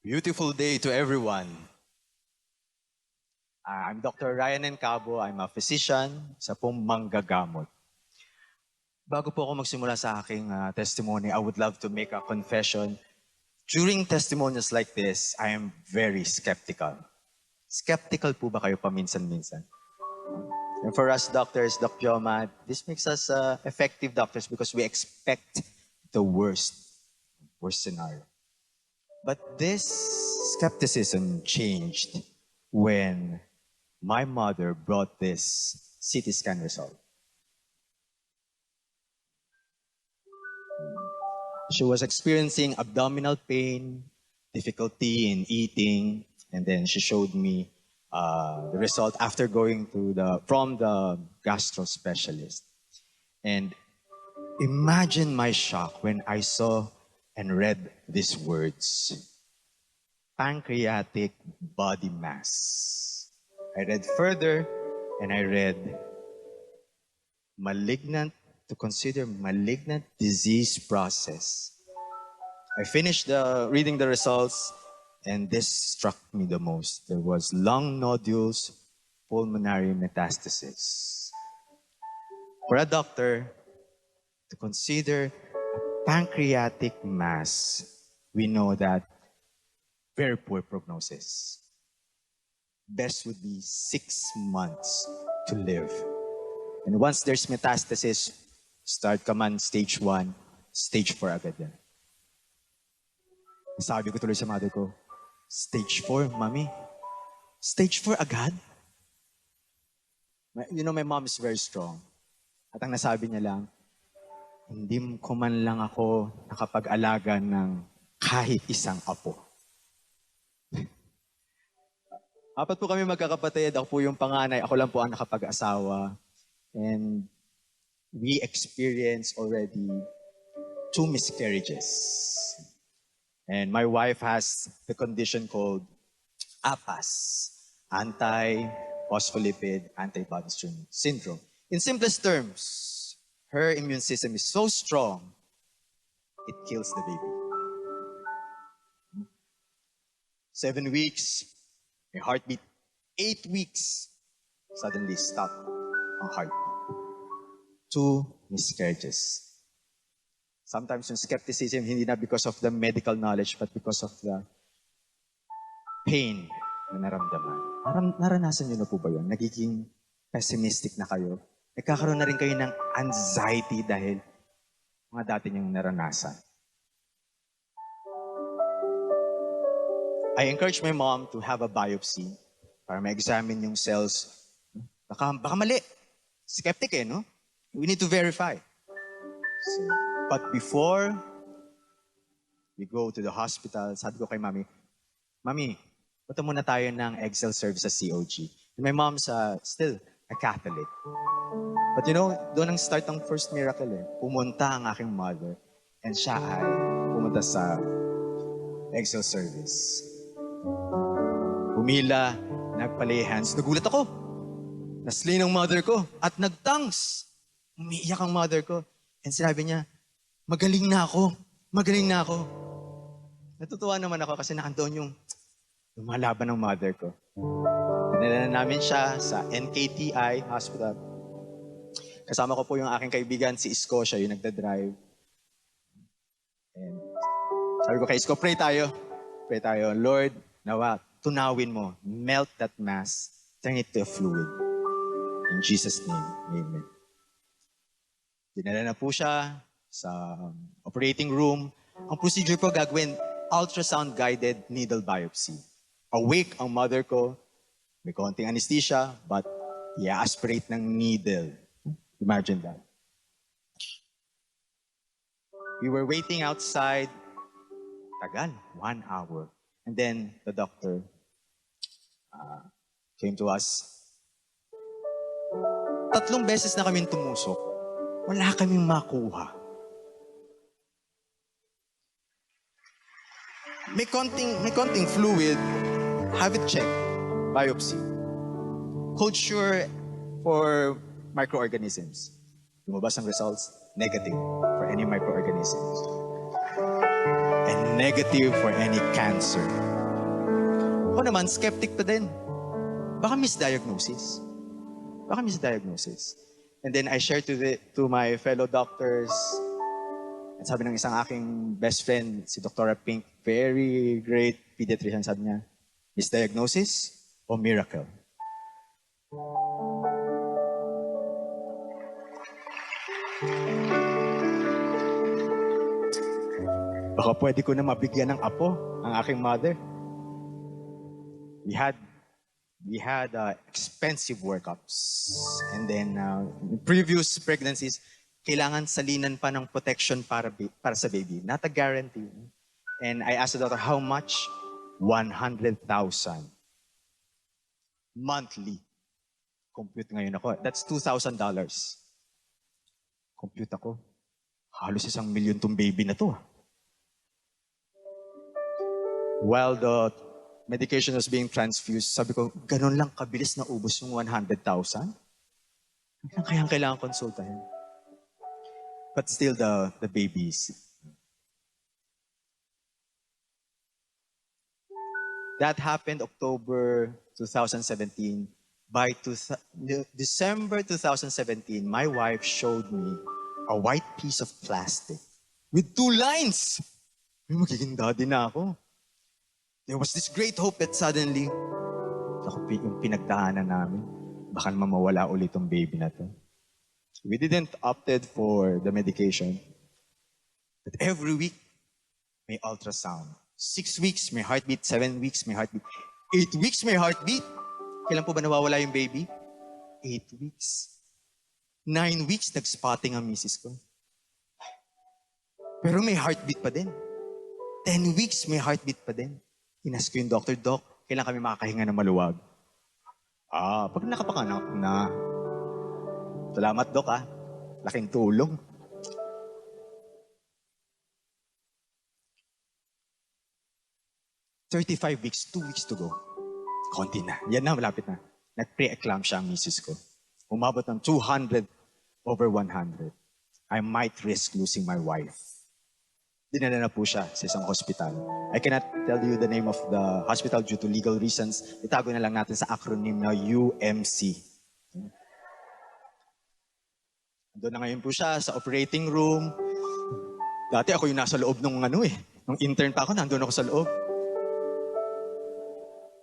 Beautiful day to everyone. I'm Dr. Ryan Encabo. I'm a physician sa pong manggagamot. Bago po ako magsimula sa aking testimony, I would love to make a confession. During testimonies like this, I am very skeptical. Skeptical po ba kayo paminsan-minsan? And for us doctors, Doc Pioma, this makes us effective doctors because we expect the worst scenario. But this skepticism changed when my mother brought this CT scan result. She was experiencing abdominal pain, difficulty in eating, and then she showed me the result after going from the gastro specialist. And imagine my shock when I saw and read these words. Pancreatic body mass. I read further and I read to consider malignant disease process. I finished reading the results and this struck me the most. There was lung nodules, pulmonary metastasis. For a doctor to consider pancreatic mass, we know that very poor prognosis. Best would be 6 months to live. And once there's metastasis, start ka man stage 1, stage 4 agad yan. Sabi ko tuloy sa mother ko, stage 4, mommy? Stage 4 agad? You know, my mom is very strong. At ang nasabi niya lang, hindi ko man lang ako nakapag-alaga ng kahit isang apo. Apat po kami magkakapatid. Ako po yung panganay. Ako lang po ang nakapag-asawa. And we experienced already 2 miscarriages. And my wife has the condition called APAS, anti-phospholipid antibody syndrome. In simplest terms, her immune system is so strong, it kills the baby. 7 weeks, may heartbeat. 8 weeks, suddenly stop ang heartbeat. 2 miscarriages. Sometimes yung skepticism, hindi na because of the medical knowledge, but because of the pain na naramdaman. Naranasan nyo na po ba yun? Nagiging pessimistic na kayo? Nagkakaroon na rin kayo ng anxiety dahil mga dati niyong naranasan. I encourage my mom to have a biopsy para ma-examine yung cells. Baka mali. Skeptic no? We need to verify. But before we go to the hospital, sabi ko kay Mami, Mami, punta muna tayo ng egg cell service sa COG. And my mom's still a Catholic. But you know, doon ang start ng first miracle Pumunta ang aking mother and siya ay pumunta sa egg cell service. Pumila, nagpalay hands. Nagulat ako. Naslay ng mother ko at nagtangs. Umiiyak ang mother ko. And sinabi niya, magaling na ako. Magaling na ako. Natutuwa naman ako kasi nakandoon yung lumalaban ng mother ko. Dinala namin siya sa NKTI Hospital. Kasama ko po yung aking kaibigan, si Isko, siya yung nagdadrive. And sabi ko kay Isko, pray tayo. Pray tayo. Lord, nawa, tunawin mo. Melt that mass. Turn it to a fluid. In Jesus' name, amen. Dinala na po siya sa operating room. Ang procedure po gagawin, ultrasound-guided needle biopsy. Awake ang mother ko. May konting anesthesia, but i-aspirate ng needle. Imagine that. We were waiting outside. Tagal, 1 hour. And then the doctor came to us. 3 beses na kaming tumusok. Wala kaming makuha. May konting fluid. Have it checked. Biopsy. Culture for microorganisms. Lumabas ang results, negative for any microorganisms. And negative for any cancer. Ako naman, skeptic pa din. Baka misdiagnosis. And then I shared to my fellow doctors. At sabi ng isang aking best friend, si Dr. Pink, very great pediatrician, sabi niya, misdiagnosis o miracle? Baka pwede ko na mabigyan ng apo ang aking mother. We had expensive workups. And then, previous pregnancies, kailangan salinan pa ng protection para sa baby. Not a guarantee. And I asked the doctor, how much? 100,000. Monthly. Compute ngayon ako. That's $2,000. Compute ako. Halos 1 million tong baby na to. While the medication was being transfused, sabi ko, ganun lang kabilis na ubos yung 100,000? Kaya kailangan konsultahin. But still the babies. That happened October 2017. By December 2017, my wife showed me a white piece of plastic with 2 lines. May magiging daddy na ako. There was this great hope that suddenly, yung pinagdaanan namin, baka mamawala ulit yung baby na to. We didn't opted for the medication. But every week, may ultrasound. 6 weeks, may heartbeat. 7 weeks, may heartbeat. 8 weeks, may heartbeat. Kailan po ba nawawala yung baby? 8 weeks. 9 weeks, nag-spotting ang misis ko. Pero may heartbeat pa din. 10 weeks, may heartbeat pa din. Inas ko yung doctor, Doc, kailan kami makakahinga ng maluwag? Pag nakapanganak na. Salamat, Doc, laking tulong. 35 weeks, 2 weeks to go. Konti na. Yan na, malapit na. Nag-pre-eclampsia ang misis ko. Umabot ng 200 over 100. I might risk losing my wife. Dinala na po siya sa isang hospital. I cannot tell you the name of the hospital due to legal reasons. Itago na lang natin sa acronym na UMC. Doon na ngayon po siya sa operating room. Dati ako yung nasa loob nung intern pa ako, nandun ako sa loob.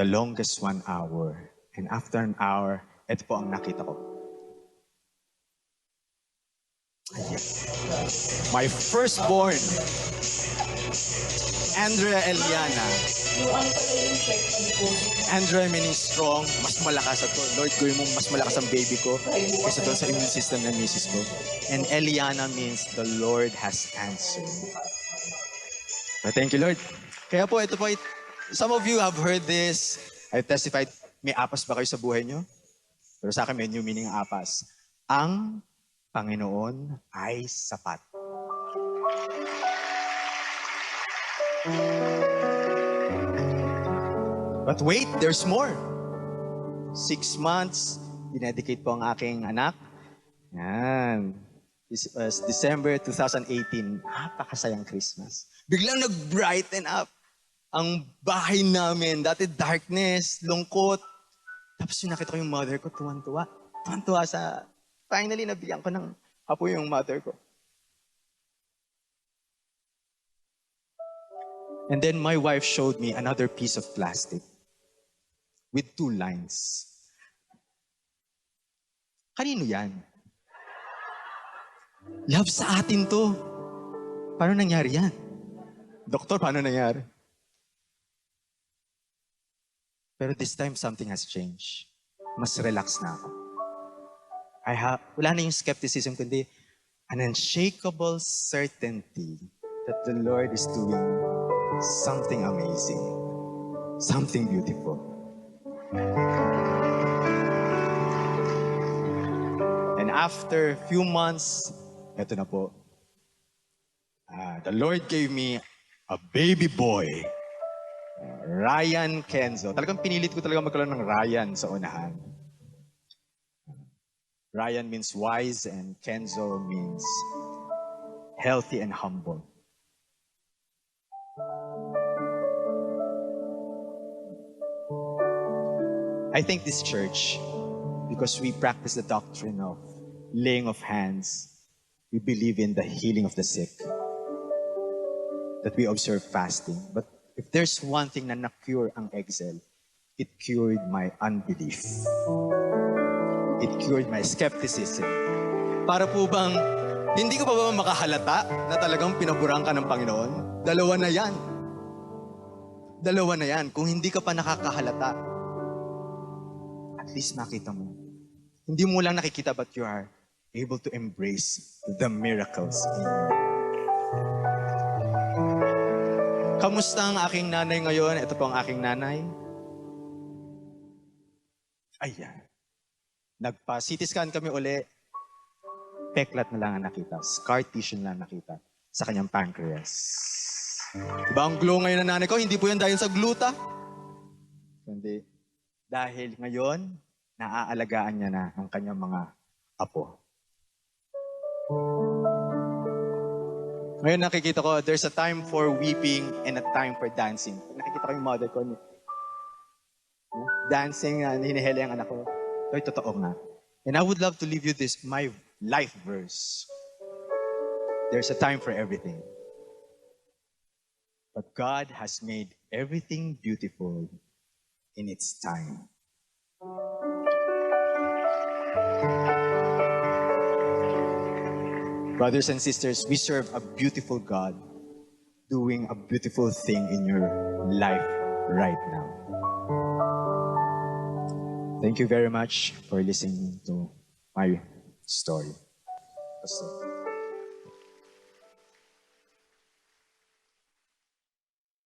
The longest 1 hour. And after an hour, ito po ang nakita ko. My firstborn, Andrea Eliana. Andrea meaning strong, mas malakas ako. Lord, gawin mo mas malakas ang baby ko kaysa doon sa immune system ng misis ko. And Eliana means the Lord has answered. But thank you, Lord. Kaya po, ito po, some of you have heard this. I testified, may apas ba kayo sa buhay nyo? Pero sa akin, may new meaning ang apas. Ang Panginoon ay sapat. But wait, there's more. 6 months, dinedicate po ang aking anak. Yan. This was December 2018. Napakasayang Christmas. Biglang nag-brighten up ang bahay namin. Dati darkness, lungkot. Tapos yung nakita ko yung mother ko, tuwan-tuwa. Tuwan-tuwa sa... Finally, nabigyan ko ng apo yung mother ko. And then my wife showed me another piece of plastic with 2 lines. Kanino yan? Love sa atin to. Paano nangyari yan? Doktor, paano nangyari? Pero this time, something has changed. Mas relax na ako. Wala na yung skepticism, kundi an unshakable certainty that the Lord is doing something amazing, something beautiful. And after a few months, eto na po, the Lord gave me a baby boy, Ryan Kenzo. Talagang pinilit ko talaga magkaroon ng Ryan sa unahan. Ryan means wise and Kenzo means healthy and humble. I think this church, because we practice the doctrine of laying of hands, we believe in the healing of the sick, that we observe fasting. But if there's one thing na na-cure ang Excel, it cured my unbelief. It cured my skepticism. Para po bang, hindi ko pa ba makahalata na talagang pinaburang ka ng Panginoon? Dalawa na yan. Dalawa na yan. Kung hindi ka pa nakakahalata, at least makita mo. Hindi mo lang nakikita, but you are able to embrace the miracles in you. Kamusta ang aking nanay ngayon? Ito po ang aking nanay. Ayan. Nagpa-CT scan kami uli. Peklat na lang ang nakita. Scar tissue na lang nakita sa kanyang pancreas. Diba ang glow ngayon ng nanay ko? Hindi po yan dahil sa gluta. Hindi. Dahil ngayon, naaalagaan niya na ang kanyang mga apo. Ngayon nakikita ko, there's a time for weeping and a time for dancing. Nakikita ko yung mother ko. Dancing, hinihila yung anak ko. Ito'y totoo nga. And I would love to leave you this, my life verse. There's a time for everything. But God has made everything beautiful in its time. Brothers and sisters, we serve a beautiful God doing a beautiful thing in your life right now. Thank you very much for listening to my story. Pastor.